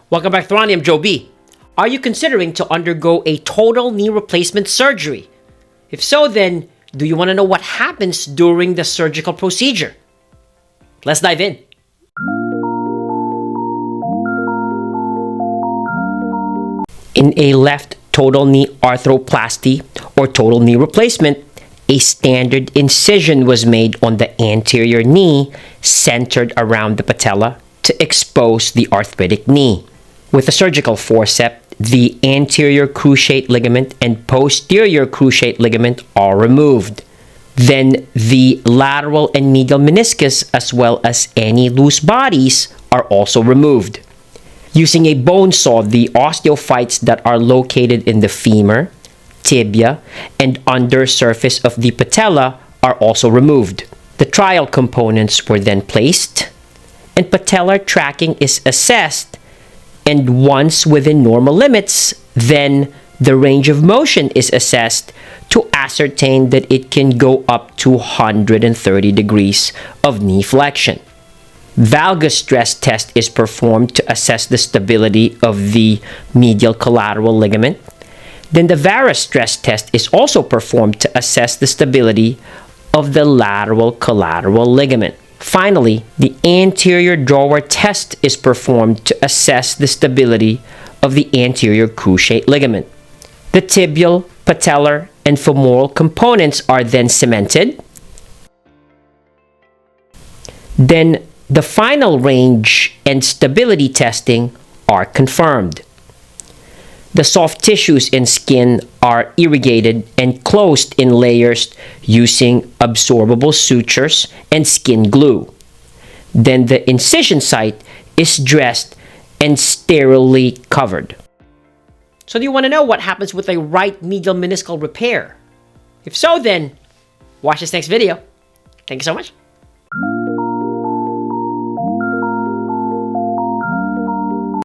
Welcome back to Ronnie. I'm Joe B. Are you considering to undergo a total knee replacement surgery? If so, then do you want to know what happens during the surgical procedure? Let's dive in. In a left total knee arthroplasty or total knee replacement, a standard incision was made on the anterior knee centered around the patella to expose the arthritic knee. With a surgical forceps, the anterior cruciate ligament and posterior cruciate ligament are removed. Then the lateral and medial meniscus, as well as any loose bodies, are also removed. Using a bone saw, the osteophytes that are located in the femur, tibia, and undersurface of the patella are also removed. The trial components were then placed, and patellar tracking is assessed, and once within normal limits, then the range of motion is assessed to ascertain that it can go up to 130 degrees of knee flexion. Valgus stress test is performed to assess the stability of the medial collateral ligament. Then the varus stress test is also performed to assess the stability of the lateral collateral ligament. Finally, the anterior drawer test is performed to assess the stability of the anterior cruciate ligament. The tibial, patellar, and femoral components are then cemented. Then the final range and stability testing are confirmed. The soft tissues and skin are irrigated and closed in layers using absorbable sutures and skin glue. Then the incision site is dressed and sterilely covered. So do you want to know what happens with a right medial meniscal repair? If so, then watch this next video. Thank you so much.